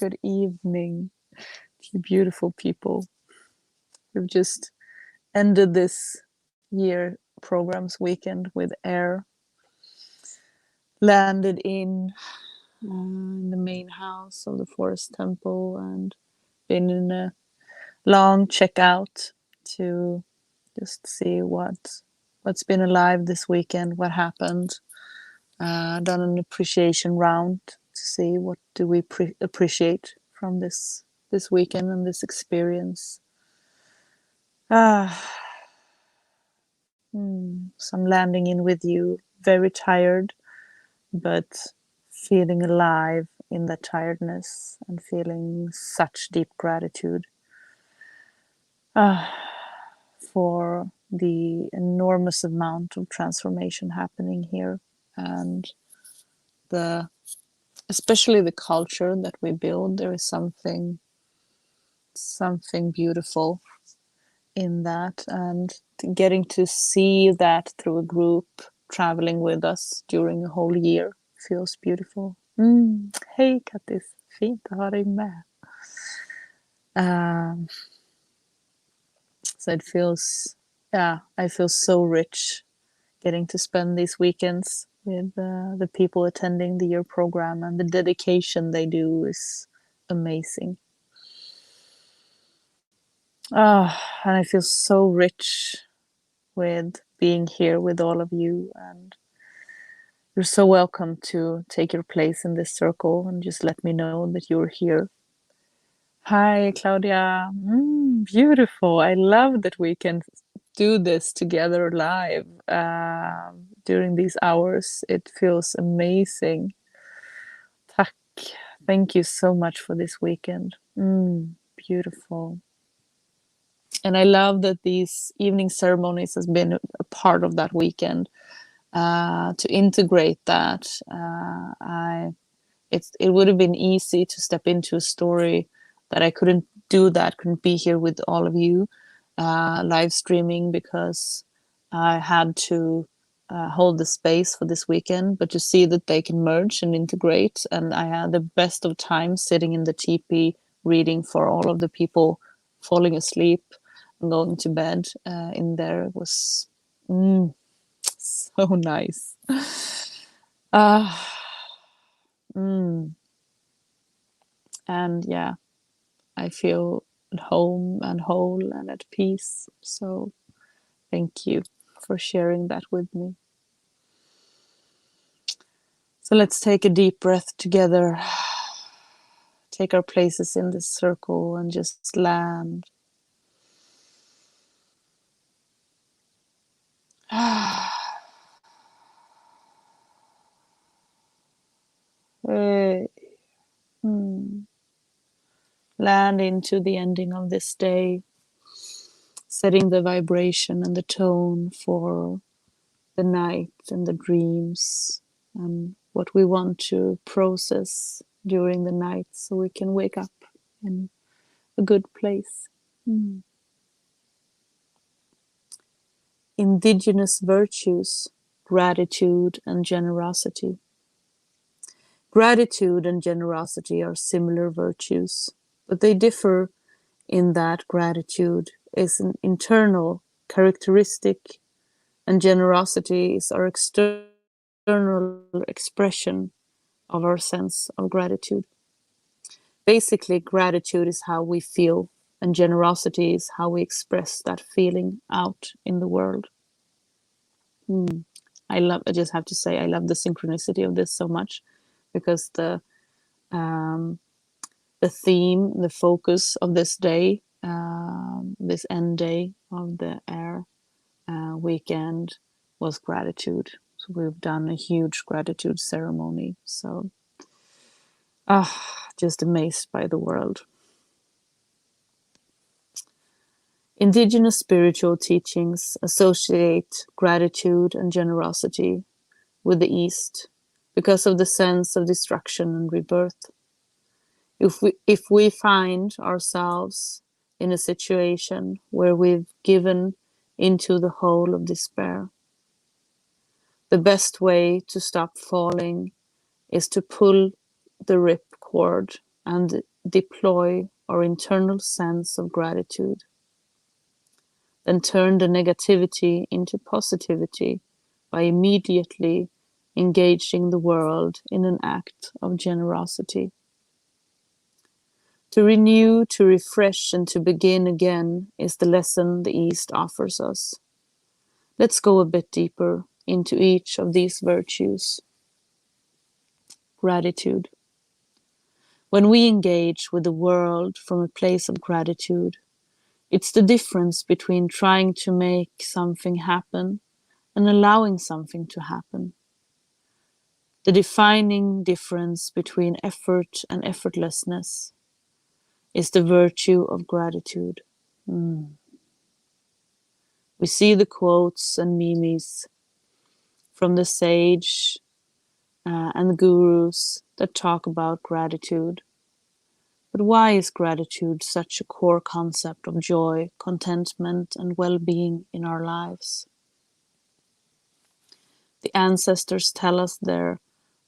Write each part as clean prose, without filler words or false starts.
Good evening, you beautiful people. We've just ended this year programs weekend with air, landed in the main house of the Forest Temple, and been in a long checkout to just see what's been alive this weekend, what happened. Done an appreciation round to see what do we appreciate from this weekend and this experience. So I'm landing in with you, very tired, but feeling alive in that tiredness and feeling such deep gratitude for the enormous amount of transformation happening here, and especially the culture that we build. There is something beautiful in that, and getting to see that through a group traveling with us during a whole year feels beautiful. Hej Kattis, fint att ha dig med. So it feels, I feel so rich getting to spend these weekends with the people attending the year program, and the dedication they do is amazing. And I feel so rich with being here with all of you, and you're so welcome to take your place in this circle and just let me know that you're here. Hi, Claudia. Beautiful. I love that we can do this together live during these hours. It feels amazing. Tack. Thank you so much for this weekend. Beautiful. And I love that these evening ceremonies has been a part of that weekend. To integrate that, it would have been easy to step into a story that I couldn't be here with all of you live streaming, because I had to hold the space for this weekend. But to see that they can merge and integrate, and I had the best of time sitting in the teepee reading for all of the people falling asleep and going to bed in there. It was so nice. And yeah, I feel at home and whole and at peace. So thank you for sharing that with me. So let's take a deep breath together. Take our places in this circle and just land. Land into the ending of this day, setting the vibration and the tone for the night and the dreams and what we want to process during the night, so we can wake up in a good place. Indigenous virtues, gratitude and generosity. Gratitude and generosity are similar virtues, but they differ in that gratitude is an internal characteristic and generosity is our external expression of our sense of gratitude. Basically, gratitude is how we feel, and generosity is how we express that feeling out in the world. I just have to say, I love the synchronicity of this so much, because the theme, the focus of this day, this end day of the air weekend, was gratitude. So we've done a huge gratitude ceremony. So just amazed by the world. Indigenous spiritual teachings associate gratitude and generosity with the East because of the sense of destruction and rebirth. If we find ourselves in a situation where we've given into the hole of despair, the best way to stop falling is to pull the rip cord and deploy our internal sense of gratitude. Then turn the negativity into positivity by immediately engaging the world in an act of generosity. To renew, to refresh, and to begin again is the lesson the East offers us. Let's go a bit deeper into each of these virtues. Gratitude. When we engage with the world from a place of gratitude, it's the difference between trying to make something happen and allowing something to happen. The defining difference between effort and effortlessness is the virtue of gratitude. We see the quotes and memes from the sage and the gurus that talk about gratitude. But why is gratitude such a core concept of joy, contentment, and well-being in our lives? The ancestors tell us there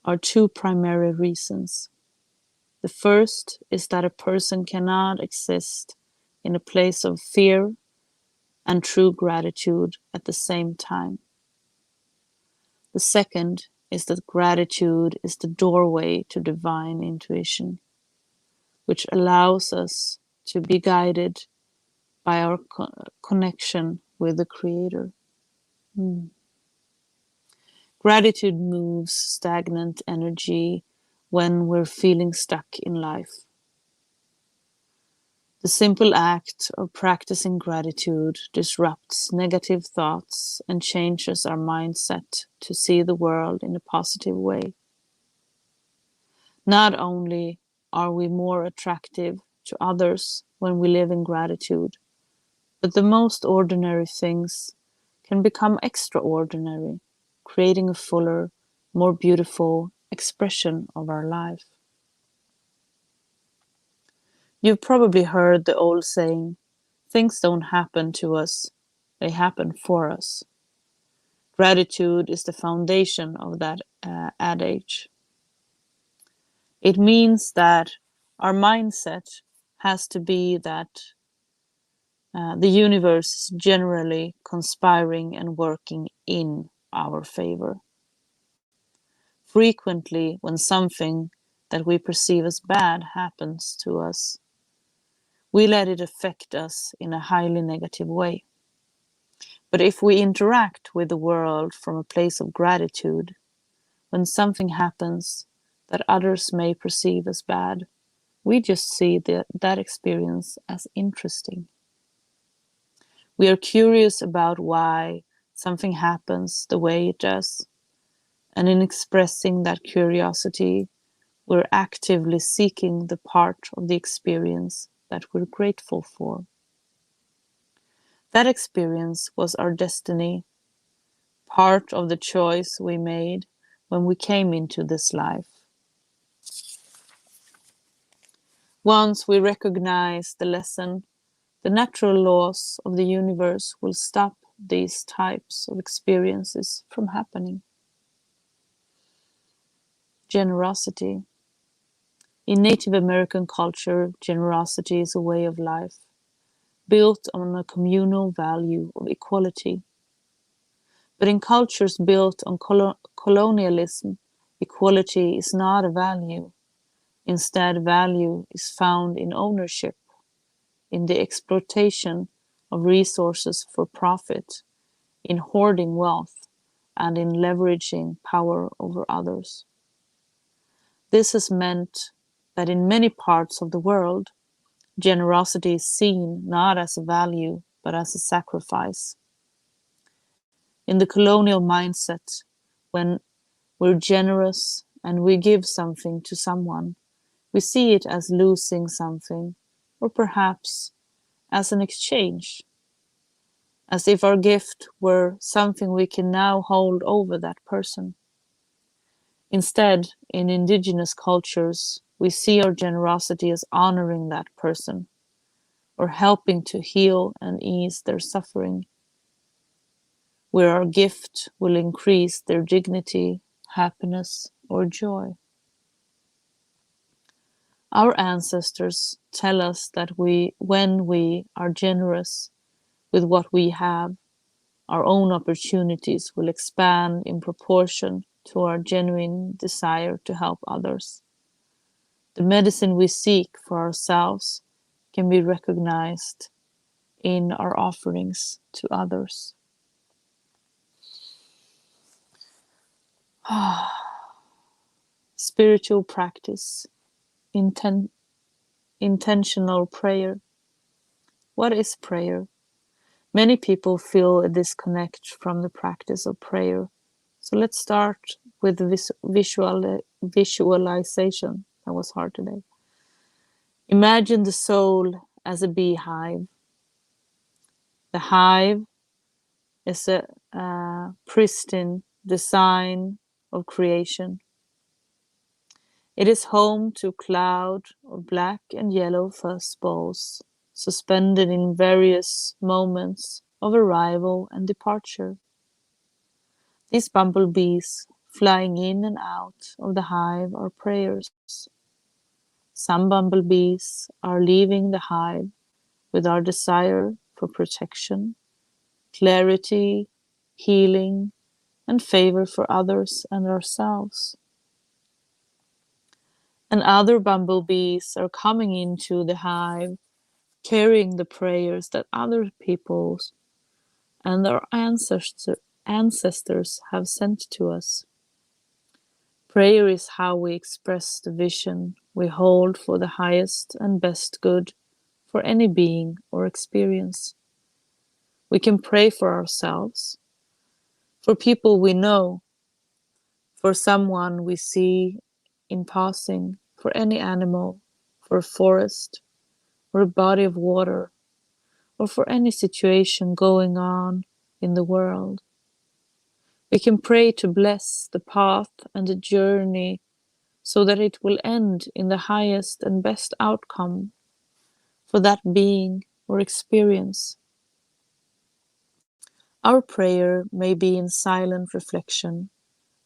are two primary reasons. The first is that a person cannot exist in a place of fear and true gratitude at the same time. The second is that gratitude is the doorway to divine intuition, which allows us to be guided by our connection with the Creator. Gratitude moves stagnant energy when we're feeling stuck in life. The simple act of practicing gratitude disrupts negative thoughts and changes our mindset to see the world in a positive way. Not only are we more attractive to others when we live in gratitude, but the most ordinary things can become extraordinary, creating a fuller, more beautiful expression of our life. You've probably heard the old saying, things don't happen to us, they happen for us. Gratitude is the foundation of that adage. It means that our mindset has to be that the universe is generally conspiring and working in our favor. Frequently, when something that we perceive as bad happens to us, we let it affect us in a highly negative way. But if we interact with the world from a place of gratitude, when something happens that others may perceive as bad, we just see that experience as interesting. We are curious about why something happens the way it does, and in expressing that curiosity, we're actively seeking the part of the experience that we're grateful for. That experience was our destiny, part of the choice we made when we came into this life. Once we recognize the lesson, the natural laws of the universe will stop these types of experiences from happening. Generosity. In Native American culture, generosity is a way of life, built on a communal value of equality. But in cultures built on colonialism, equality is not a value. Instead, value is found in ownership, in the exploitation of resources for profit, in hoarding wealth, and in leveraging power over others. This has meant that in many parts of the world, generosity is seen not as a value, but as a sacrifice. In the colonial mindset, when we're generous and we give something to someone, we see it as losing something, or perhaps as an exchange, as if our gift were something we can now hold over that person. Instead, in Indigenous cultures, we see our generosity as honoring that person, or helping to heal and ease their suffering, where our gift will increase their dignity, happiness, or joy. Our ancestors tell us that when we are generous with what we have, our own opportunities will expand in proportion to our genuine desire to help others. The medicine we seek for ourselves can be recognized in our offerings to others. Spiritual practice, intentional prayer. What is prayer? Many people feel a disconnect from the practice of prayer. So let's start with visualization. That was hard today. Imagine the soul as a beehive. The hive is a pristine design of creation. It is home to a cloud of black and yellow fuzz balls, suspended in various moments of arrival and departure. These bumblebees flying in and out of the hive are prayers. Some bumblebees are leaving the hive with our desire for protection, clarity, healing, and favor for others and ourselves. And other bumblebees are coming into the hive, carrying the prayers that other peoples and our ancestors have sent to us. Prayer is how we express the vision we hold for the highest and best good for any being or experience. We can pray for ourselves, for people we know, for someone we see in passing, for any animal, for a forest, or a body of water, or for any situation going on in the world. We can pray to bless the path and the journey so that it will end in the highest and best outcome for that being or experience. Our prayer may be in silent reflection,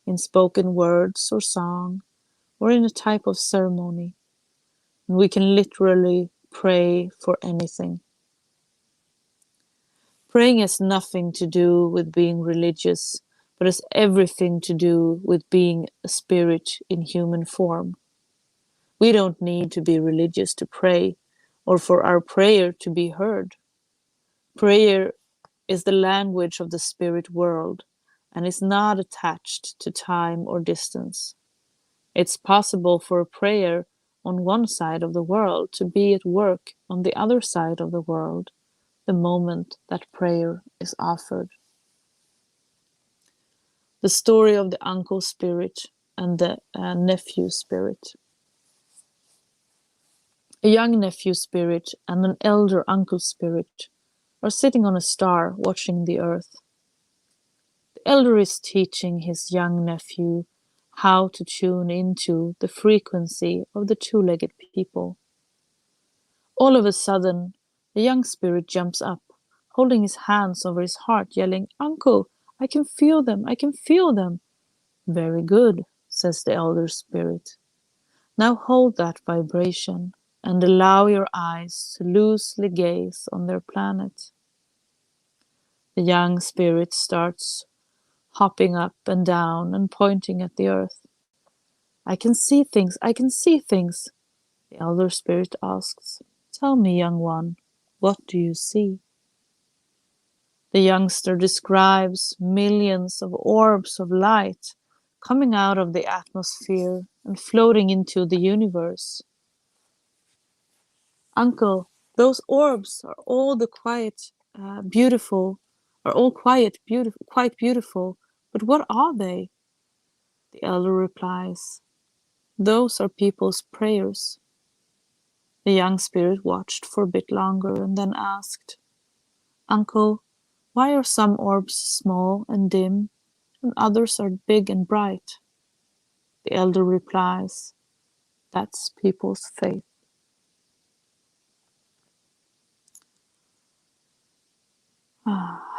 in spoken words or song, or in a type of ceremony. And we can literally pray for anything. Praying has nothing to do with being religious, but has everything to do with being a spirit in human form. We don't need to be religious to pray, or for our prayer to be heard. Prayer is the language of the spirit world, and is not attached to time or distance. It's possible for a prayer on one side of the world to be at work on the other side of the world the moment that prayer is offered. The story of the uncle spirit and the nephew spirit. A young nephew spirit and an elder uncle spirit are sitting on a star watching the earth. The elder is teaching his young nephew how to tune into the frequency of the two-legged people. All of a sudden, the young spirit jumps up, holding his hands over his heart, yelling, "Uncle, I can feel them, I can feel them." "Very good," says the elder spirit. "Now hold that vibration and allow your eyes to loosely gaze on their planet." The young spirit starts hopping up and down and pointing at the earth. "I can see things, I can see things," the elder spirit asks. "Tell me, young one, what do you see?" The youngster describes millions of orbs of light coming out of the atmosphere and floating into the universe. "Uncle, those orbs are all the beautiful, quite beautiful, but what are they?" The elder replies, "Those are people's prayers." The young spirit watched for a bit longer and then asked, "Uncle, why are some orbs small and dim and others are big and bright?" The elder replies, "That's people's faith."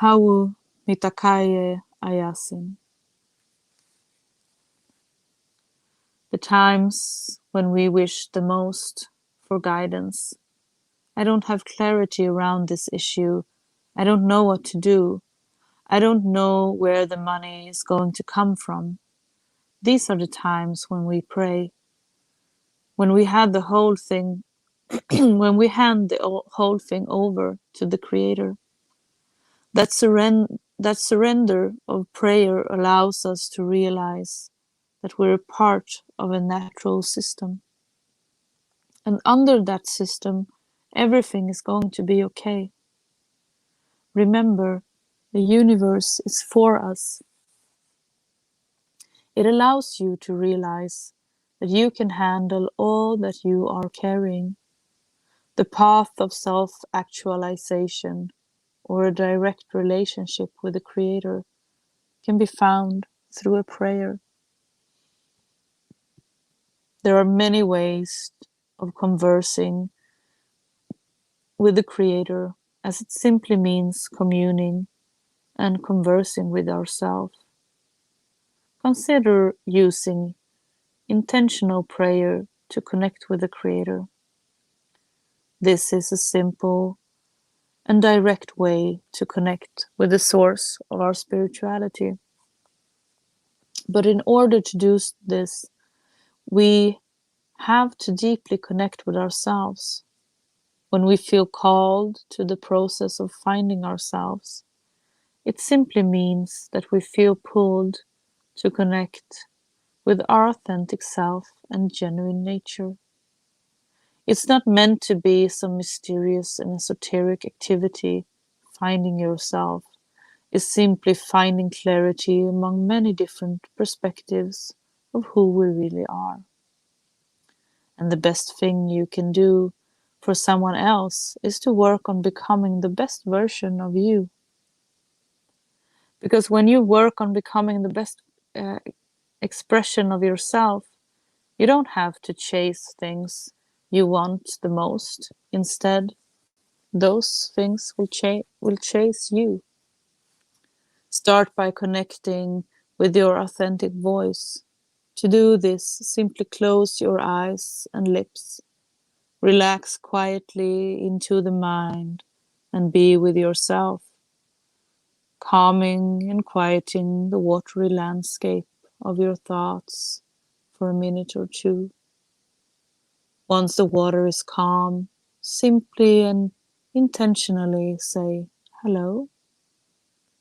Hau mitakaye ayasin. The times when we wish the most for guidance. I don't have clarity around this issue. I don't know what to do. I don't know where the money is going to come from. These are the times when we pray, when we had the whole thing, when we hand the whole thing over to the Creator. That surrender of prayer allows us to realize that we're a part of a natural system. And under that system, everything is going to be okay. Remember, the universe is for us. It allows you to realize that you can handle all that you are carrying. The path of self-actualization or a direct relationship with the Creator can be found through a prayer. There are many ways of conversing with the Creator, as it simply means communing and conversing with ourselves. Consider using intentional prayer to connect with the Creator. This is a simple and direct way to connect with the source of our spirituality. But in order to do this, we have to deeply connect with ourselves. When we feel called to the process of finding ourselves, it simply means that we feel pulled to connect with our authentic self and genuine nature. It's not meant to be some mysterious and esoteric activity. Finding yourself is simply finding clarity among many different perspectives of who we really are. And the best thing you can do for someone else is to work on becoming the best version of you. Because when you work on becoming the best uh, expression of yourself, you don't have to chase things you want the most. Instead, those things will chase you. Start by connecting with your authentic voice. To do this, simply close your eyes and lips. Relax quietly into the mind and be with yourself, calming and quieting the watery landscape of your thoughts for a minute or two. Once the water is calm, simply and intentionally say hello,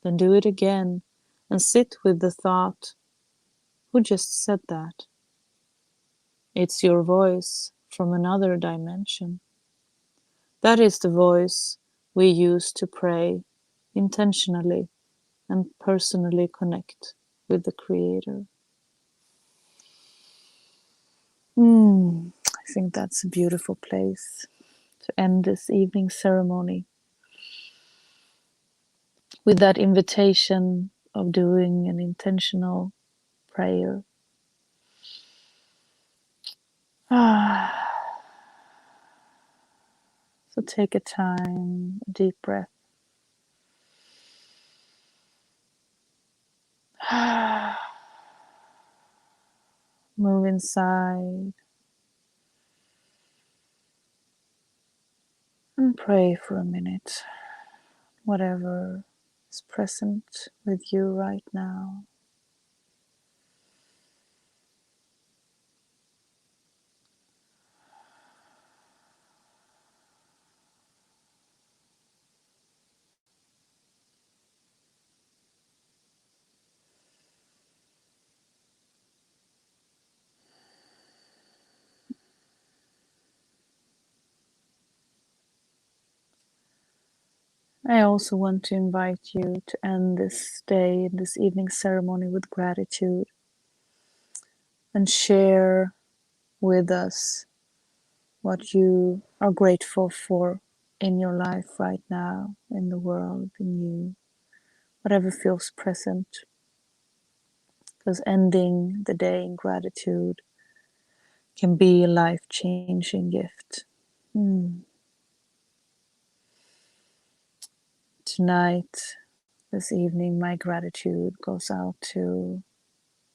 then do it again and sit with the thought, who just said that? It's your voice from another dimension. That is the voice we use to pray intentionally and personally connect with the Creator. I think that's a beautiful place to end this evening ceremony, with that invitation of doing an intentional prayer. So take a time, a deep breath. Move inside and pray for a minute, whatever is present with you right now. I also want to invite you to end this day, this evening ceremony, with gratitude and share with us what you are grateful for in your life right now, in the world, in you, whatever feels present. Because ending the day in gratitude can be a life-changing gift. Tonight, this evening, my gratitude goes out to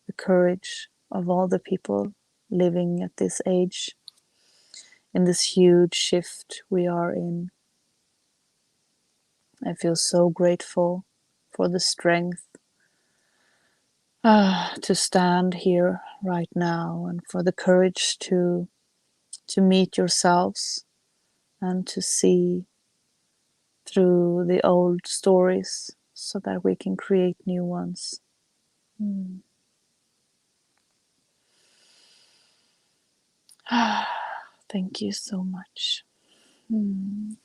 the courage of all the people living at this age, in this huge shift we are in. I feel so grateful for the strength to stand here right now, and for the courage to meet yourselves and to see through the old stories so that we can create new ones. Mm. Thank you so much. Mm.